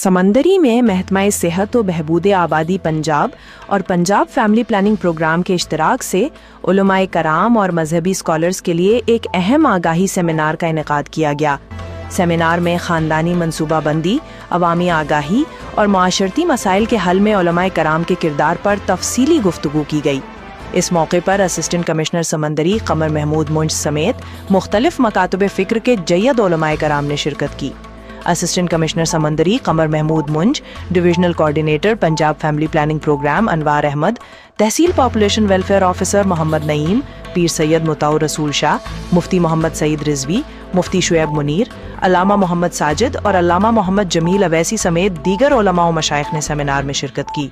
समंदरी में महकमा सेहत व बहबूद आबादी पंजाब और पंजाब फैमिली प्लानिंग प्रोग्राम के इश्तराक से उलमाए कराम और मजहबी स्कॉलर्स के लिए एक अहम आगाही सेमिनार का इनेकाद किया गया। सेमिनार में ख़ानदानी मनसूबाबंदी, अवामी आगाही और माशरती मसाइल के हल में उलमाए कराम के किरदार पर तफसीली गुफ्तगू की गई। इस मौके पर असिस्टेंट कमिश्नर समंदरी कमर महमूद मुंज समेत मुख्तलिफ मकातब फ़िक्र के जय्यद उलमाए कराम ने शिरकत की। असिस्टेंट कमिश्नर समंदरी Qamar Mahmood Munj, divisional coordinator Punjab family planning programme Anwar Ahmad, tehsil population welfare officer Mohammad Naeem, Pir Syed मुताउर रसूल शाह, मुफ्ती मोहम्मद सईद रिजवी, मुफ्ती शुएब मुनीर, अल्लामा मोहम्मद साजिद और अल्लामा मोहम्मद जमील अवैसी समेत दीगर उलमा व मशाइख ने सेमिनार में शिरकत की।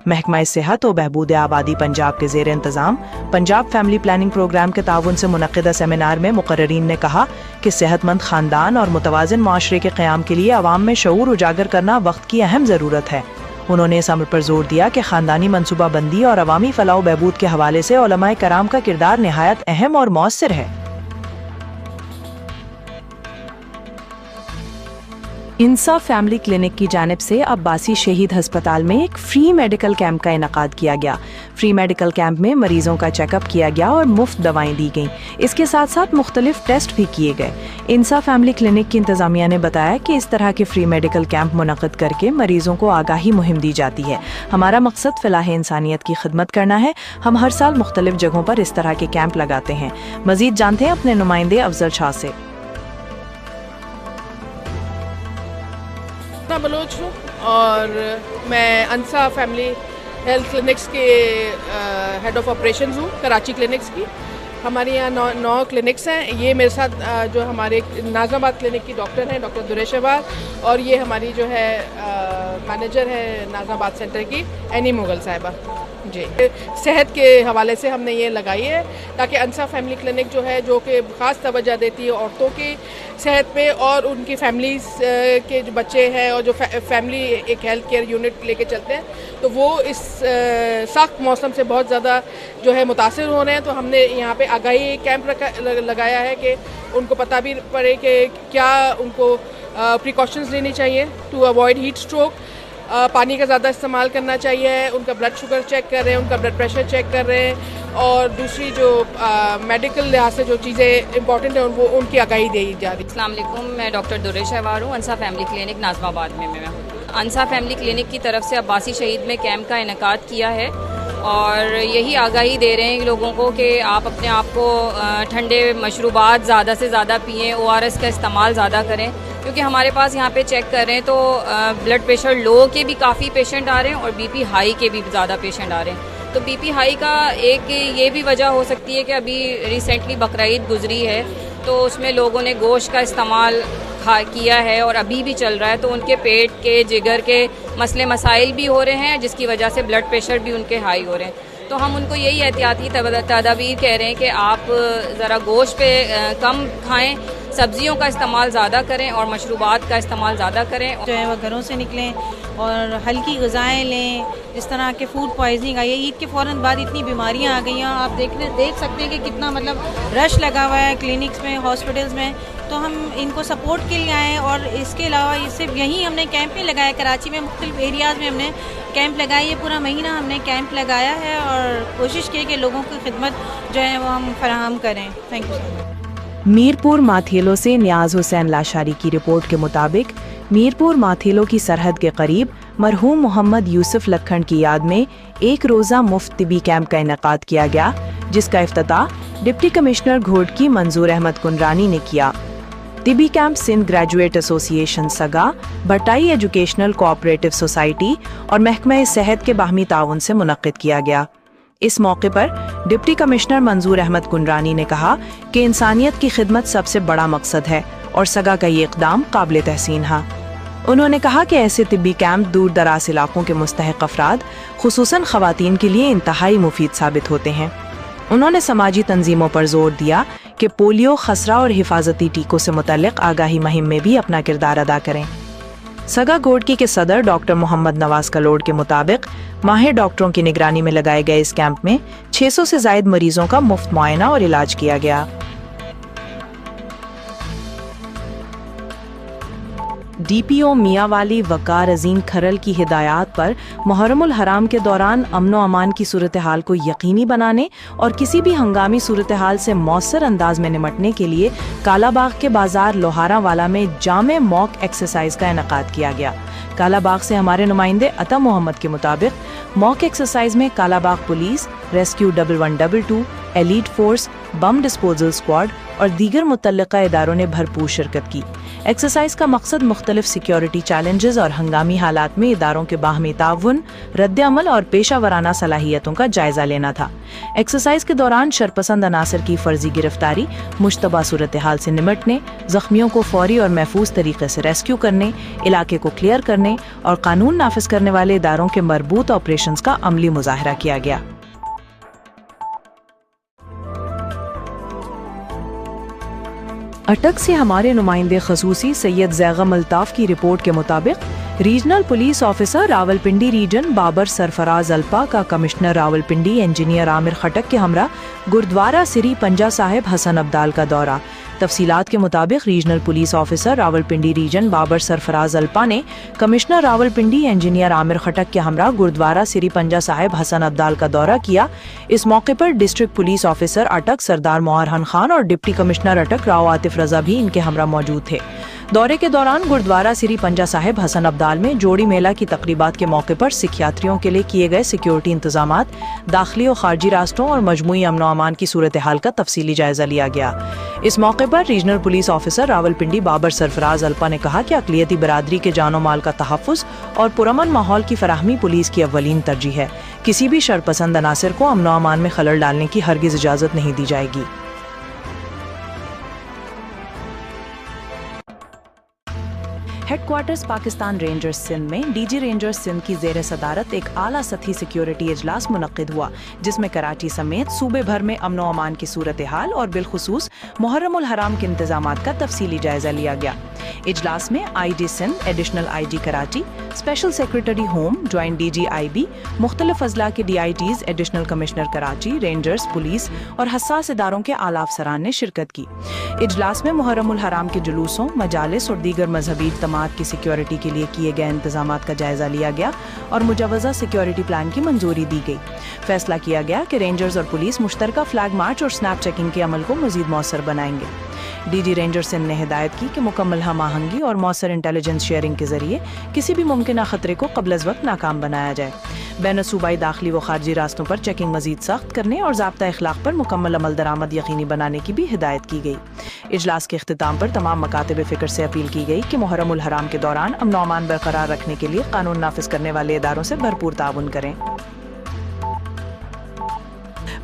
महकमा सेहत और बहबूद आबादी पंजाब के ज़ेर इंतज़ाम पंजाब फैमिली प्लानिंग प्रोग्राम के ताउन से मुनक़िदा सेमिनार में मुक़र्रिरीन ने कहा कि सेहतमंद ख़ानदान और मुतवाज़िन माशरे के क़याम के लिए अवाम में शऊर उजागर करना वक्त की अहम ज़रूरत है। उन्होंने इस अमर पर जोर दिया कि ख़ानदानी मनसूबाबंदी और अवामी फ़लाह व बहबूद के हवाले से उलमाए कराम का किरदार निहायत अहम और मौसर है। इंसाफ फैमिली क्लिनिक की जानिब से अब्बासी शहीद हस्पताल में एक फ्री मेडिकल कैंप का इनकाद किया गया। फ्री मेडिकल कैंप में मरीजों का चेकअप किया गया और मुफ्त दवाएं दी गईं। इसके साथ साथ मुख्तलिफ टेस्ट भी किए गए। इंसाफ फैमिली क्लिनिक की इंतजामिया ने बताया कि इस तरह के फ्री मेडिकल कैंप मुनक़िद करके मरीजों को आगाही मुहिम दी जाती है। हमारा मकसद फ़लाह इंसानियत की खिदमत करना है। हम हर साल मुख्तलिफ जगहों पर इस तरह के कैंप लगाते हैं। मजीद जानते हैं अपने नुमाइंदे अफजल शाह से। बलोच हूँ और मैं अंसा फैमिली हेल्थ क्लिनिक्स के हेड ऑफ ऑपरेशंस हूँ, कराची क्लिनिक्स की। हमारे यहाँ 9 क्लिनिक्स हैं। ये मेरे साथ जो हमारे नाज़माबाद क्लिनिक की डॉक्टर हैं, डॉक्टर दुरेशवार, और ये हमारी जो है मैनेजर है नाज़माबाद सेंटर की एनी मुगल साहिबा जी। सेहत के हवाले से हमने ये लगाई है ताकि अंसा फैमिली क्लिनिक जो है, जो कि ख़ास तवज्जो देती है औरतों की सेहत पे और उनकी फैमिलीज़ के जो बच्चे हैं और जो फैमिली एक हेल्थ केयर यूनिट लेके चलते हैं, तो वो इस सख्त मौसम से बहुत ज़्यादा जो है मुतासिर हो रहे हैं। तो हमने यहाँ पे आगाही कैंप लगाया है कि उनको पता भी पड़े कि क्या उनको प्रिकॉशंस लेनी चाहिए टू अवॉइड हीट स्ट्रोक। पानी का ज़्यादा इस्तेमाल करना चाहिए। उनका ब्लड शुगर चेक कर रहे हैं, उनका ब्लड प्रेशर चेक कर रहे हैं, और दूसरी जो मेडिकल लिहाज से जो चीज़ें इंपॉर्टेंट हैं वो उनकी आगाही दी जा रही है। अस्सलाम वालेकुम, मैं डॉक्टर दुरेशवार हूँ, अंसा फैमिली क्लिनिक नाज़माबाद में मैं हूँ। अंसा फैमिली क्लिनिक की तरफ से अब्बासी शहीद में कैंप का इनेकाद किया है और यही आगाही दे रहे हैं लोगों को कि आप अपने आप को ठंडे मशरूबात ज़्यादा से ज़्यादा पिएँ, ORS का इस्तेमाल ज़्यादा करें, क्योंकि हमारे पास यहाँ पे चेक कर रहे हैं तो ब्लड प्रेशर लो के भी काफ़ी पेशेंट आ रहे हैं और BP हाई के भी ज़्यादा पेशेंट आ रहे हैं। तो BP हाई का एक ये भी वजह हो सकती है कि अभी रिसेंटली बकरीद गुजरी है, तो उसमें लोगों ने गोश्त का इस्तेमाल किया है और अभी भी चल रहा है, तो उनके पेट के, जिगर के मसले मसाइल भी हो रहे हैं, जिसकी वजह से ब्लड प्रेशर भी उनके हाई हो रहे हैं। तो हम उनको यही एहतियाती तदाबीर कह रहे हैं कि आप ज़रा गोश्त पे कम खाएं, सब्जियों का इस्तेमाल ज़्यादा करें और मशरूबात का इस्तेमाल ज़्यादा करें। जो है वो घरों से निकलें और हल्की ग़िज़ाएँ लें। जिस तरह के फूड पॉइजनिंग आई है, ईद के फ़ौरन बाद इतनी बीमारियां आ गई हैं, आप देख सकते हैं कि कितना मतलब रश लगा हुआ है क्लिनिक्स में, हॉस्पिटल्स में। तो हम इनको सपोर्ट के लिए आए और इसके अलावा ये सिर्फ यहीं हमने कैंप नहीं लगाया, कराची में मुख्तलिफ एरियाज़ में हमने कैंप लगाए। ये पूरा महीना हमने कैंप लगाया है और कोशिश की कि लोगों की खिदमत जो है वो हम फराहम करें। Thank you so much. Mirpur Mathelo से नियाज हुसैन लाशारी की रिपोर्ट के मुताबिक मीरपुर माथेलो की सरहद के करीब मरहूम मोहम्मद यूसुफ लखन की याद में एक रोज़ा मुफ्त तिबी कैंप का इनेकाद किया गया, जिसका इफ्तिताह डिप्टी कमिश्नर घोटकी मंजूर अहमद कुंडरानी ने किया। तिबी कैंप सिंध ग्रेजुएट एसोसिएशन सगा, भट्टाई एजुकेशनल कोऑपरेटिव सोसाइटी और महकमा सेहत के बाहमी ताउन से मुनक़्क़िद किया गया। इस मौके पर डिप्टी कमिश्नर मंजूर अहमद कुंडरानी ने कहा कि इंसानियत की खिदमत सबसे बड़ा मकसद है और सगा का ये इक़दाम काबिल तहसीन है। उन्होंने कहा कि ऐसे तिब्बी कैंप दूर दराज इलाकों के मुस्तहिक़ अफराद, खुसूसन ख़वातीन के लिए इंतहाई मुफीद साबित होते हैं। उन्होंने समाजी तंजीमों पर जोर दिया कि पोलियो, खसरा और हिफाजती टीकों से मुतल्लिक़ आगाही मुहिम में भी अपना किरदार अदा करें। सगा घोटकी के सदर डॉक्टर मोहम्मद नवाज कलोड के मुताबिक माहिर डॉक्टरों की निगरानी में लगाए गए इस कैंप में 600 से ज़ायद मरीजों का मुफ्त मुआयना और इलाज किया गया। DPO میاں والی وقار عظیم کھرل کی ہدایات پر محرم الحرام کے دوران امن و امان کی صورتحال کو یقینی بنانے اور کسی بھی ہنگامی صورتحال سے مؤثر انداز میں نمٹنے کے لیے کالا باغ کے بازار لوہارا والا میں جامع موک ایکسرسائز کا انعقاد کیا گیا۔ کالا باغ سے ہمارے نمائندے عطا محمد کے مطابق موک ایکسرسائز میں Kala Bagh police, rescue 1122، elite force, bomb disposal squad اور دیگر متعلقہ اداروں نے بھرپور شرکت کی۔ ایکسرسائز کا مقصد مختلف سیکیورٹی چیلنجز اور ہنگامی حالات میں اداروں کے باہمی تعاون، رد عمل اور پیشہ ورانہ صلاحیتوں کا جائزہ لینا تھا۔ ایکسرسائز کے دوران شرپسند عناصر کی فرضی گرفتاری، مشتبہ صورتحال سے نمٹنے، زخمیوں کو فوری اور محفوظ طریقے سے ریسکیو کرنے، علاقے کو کلیئر کرنے اور قانون نافذ کرنے والے اداروں کے مربوط آپریشنز کا عملی مظاہرہ کیا گیا۔ اٹک سے ہمارے نمائندے خصوصی سید زیغم الطاف کی رپورٹ کے مطابق regional police officer Rawalpindi region Babar Sarfraz Alpa کا کمشنر راولپنڈی انجینئر عامر خٹک کے ہمراہ گردوارہ سری پنجا صاحب حسن ابدال کا دورہ۔ تفصیلات کے مطابق regional police officer Rawalpindi region Babar Sarfraz Alpa نے کمشنر راولپنڈی انجینئر عامر خٹک کے ہمراہ گردوارہ سری پنجا صاحب حسن ابدال کا دورہ کیا۔ اس موقع پر ڈسٹرکٹ پولیس آفیسر اٹک سردار موہرحن خان اور ڈپٹی کمشنر اٹک راؤ عاطف رضا بھی ان کے ہمراہ موجود تھے۔ دورے کے دوران گردوارہ سری پنجا صاحب حسن ابدال میں جوڑی میلہ کی تقریبات کے موقع پر سکھ یاتریوں کے لیے کیے گئے سیکیورٹی انتظامات، داخلی و خارجی راستوں اور مجموعی امن و امان کی صورتحال کا تفصیلی جائزہ لیا گیا۔ اس موقع پر regional police officer Rawalpindi Babar Sarfraz Alpa نے کہا کہ اقلیتی برادری کے جان و مال کا تحفظ اور پرامن ماحول کی فراہمی پولیس کی اولین ترجیح ہے۔ کسی بھی شرپسند عناصر کو امن و امان میں خلل ڈالنے کی ہرگز اجازت نہیں دی جائے گی۔ Headquarters Pakistan rangers Sindh میں ڈی جی رینجرز سندھ کی زیر صدارت ایک اعلیٰ سطحی سیکیورٹی اجلاس منعقد ہوا، جس میں کراچی سمیت صوبے بھر میں امن و امان کی صورتحال اور بالخصوص محرم الحرام کے انتظامات کا تفصیلی جائزہ لیا گیا۔ اجلاس میں I G Sindh, additional I G Karachi, special secretary home, joint D G I B, مختلف اضلاع کے D I Ts, additional commissioner Karachi, Rangers, police اور حساس اداروں کے اعلیٰ افسران نے شرکت کی۔ اجلاس میں محرم الحرام کے جلوسوں، مجالس اور دیگر مذہبی اجتماعات کی سیکیورٹی کے لیے کیے گئے انتظامات کا جائزہ لیا گیا اور مجوزہ سیکیورٹی پلان کی منظوری دی گئی۔ فیصلہ کیا گیا کہ رینجرز اور پولیس مشترکہ فلیگ مارچ اور سنیپ چیکنگ کے عمل کو مزید مؤثر بنائیں گے۔ ڈی جی رینجر سندھ نے ہدایت کی کہ مکمل ہم آہنگی اور مؤثر انٹیلیجنس شیئرنگ کے ذریعے کسی بھی ممکنہ خطرے کو قبل از وقت ناکام بنایا جائے۔ بین الصوبائی داخلی و خارجی راستوں پر چیکنگ مزید سخت کرنے اور ضابطہ اخلاق پر مکمل عمل درآمد یقینی بنانے کی بھی ہدایت کی گئی۔ اجلاس کے اختتام پر تمام مکاتب فکر سے اپیل کی گئی کہ محرم الحرام کے دوران امن و امان برقرار رکھنے کے لیے قانون نافذ کرنے والے اداروں سے بھرپور تعاون کریں۔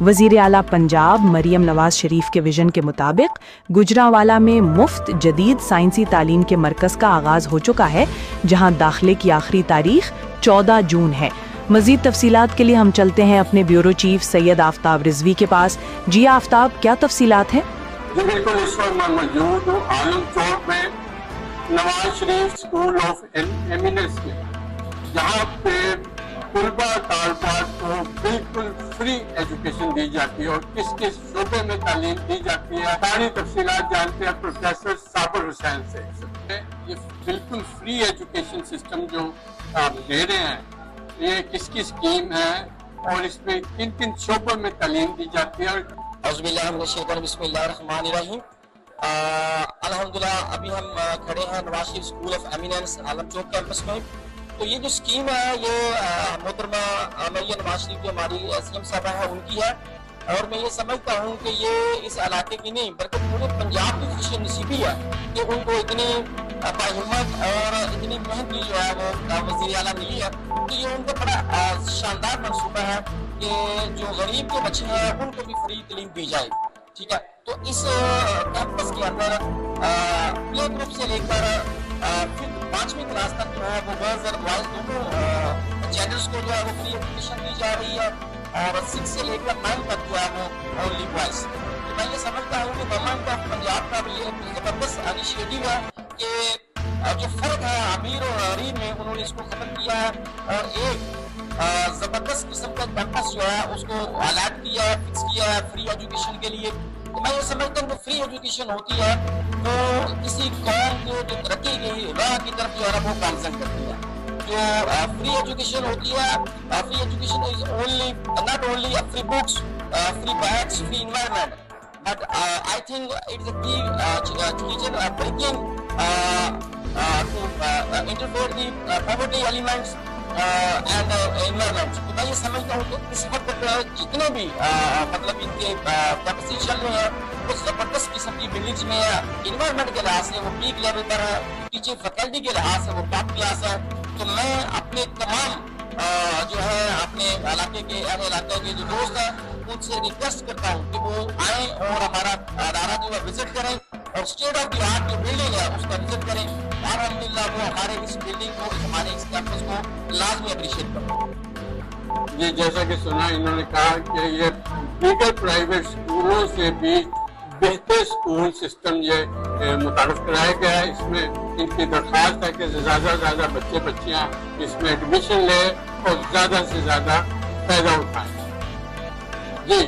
وزیر اعلیٰ پنجاب مریم نواز شریف کے ویژن کے مطابق گجرانوالہ میں مفت جدید سائنسی تعلیم کے مرکز کا آغاز ہو چکا ہے، جہاں داخلے کی آخری تاریخ 14 جون ہے۔ مزید تفصیلات کے لیے ہم چلتے ہیں اپنے بیورو چیف سید آفتاب رضوی کے پاس۔ جی آفتاب، کیا تفصیلات ہیں؟ جی بالکل، اس وقت میں موجود ہوں عالم چوک میں Nawaz Sharif school of eminence میں، جہاں پہ طلبہ طالبات کو بالکل فری ایجوکیشن دی جاتی ہے اور کس کس شعبے میں تعلیم دی جاتی ہے، ساری تفصیلات جانتے ہیں پروفیسر صابر حسین سے۔ یہ بالکل فری ایجوکیشن سسٹم جو آپ دے رہے ہیں، یہ کس کی اسکیم ہے اور اس میں کن کن شعبوں میں تعلیم دی جاتی ہے؟ اعوذ باللہ من الشیطان، بسم اللہ الرحمن الرحیم۔ الحمدللہ ابھی ہم کھڑے ہیں Nawaz Sharif school of eminence Alam Chowk campus میں۔ تو یہ جو اسکیم ہے یہ محترمہ مریم نواز شریف جو ہماری سی ایم صاحبہ ہے ان کی ہے، اور میں یہ سمجھتا ہوں کہ یہ اس علاقے کی نہیں بلکہ پورے پنجاب کی خوش نصیبی ہے کہ ان کو اتنی باہمت اور اتنی محنت کی جو ہے وہ وزیر اعلیٰ ملی ہے، کہ یہ ان کا بڑا شاندار منصوبہ ہے کہ جو غریب کے بچے ہیں ان کو بھی فری تعلیم دی جائے۔ ٹھیک ہے، تو اس کیمپس کے اندر پلے گروپ سے لے کر پھر 5ویں کلاس تک جو ہے وہ گرلز اور بوائز دونوں جینڈرس کو جو ہے وہ فری ایجوکیشن دی جا رہی ہے، اور 6 سے لے کر 9 تک جو ہے وہ اونلی بوائز۔ تو میں یہ سمجھتا ہوں کہ گورنمنٹ آف پنجاب کا بھی یہ زبردست انیشیٹو ہے کہ جو فرق ہے امیر اور غریب میں، انہوں نے اس کو ختم کیا ہے اور ایک زبردست قسم کا کیمپس جو ہے اس کو الائٹ کیا ہے، فکس کیا ہے فری ایجوکیشن کے لیے۔ मैं ये समझता हूँ फ्री एजुकेशन होती है तो किसी कौम को जो तरक्की की राह की तरफ जो है ना वो गामजन करती है। जो फ्री एजुकेशन होती है, free education is only not only free books, free bags, free environment, but I think it is a key children are breaking to interfere the poverty elements and environment. तो मैं ये समझता हूँ कि इस वक्त जितने भी मतलब इनके कैपेसिटी चल रहे हैं वो जबरदस्त किस्म की बिल्डिंग्स में है, इन्वायरमेंट के लिहाज से वो पीक लेवल पर है, टीचिंग फैकल्टी के लिहाज से वो टॉप क्लास है। तो मैं अपने तमाम जो है अपने इलाके के इलाके के जो दोस्त हैं उनसे रिक्वेस्ट करता हूँ कि वो आए और हमारा अदारा जो है विजिट करें और स्टेट ऑफ द आर्ट जो बिल्डिंग है उसका विजिट करें। अल्हम्दुलिल्लाह वो हमारे इस बिल्डिंग को, हमारे इस कैंपस को लाजमी अप्रिशिएट करें। ये जैसा कि सुना इन्होंने कहा कि ये दीगर प्राइवेट स्कूलों से भी बेहतर स्कूल सिस्टम ये मुतारफ कराया गया है। इसमें इनकी दरख्वास्त है कि ज़्यादा से ज़्यादा बच्चे बच्चियाँ इसमें एडमिशन लें और ज़्यादा से ज़्यादा फायदा उठाएं। जी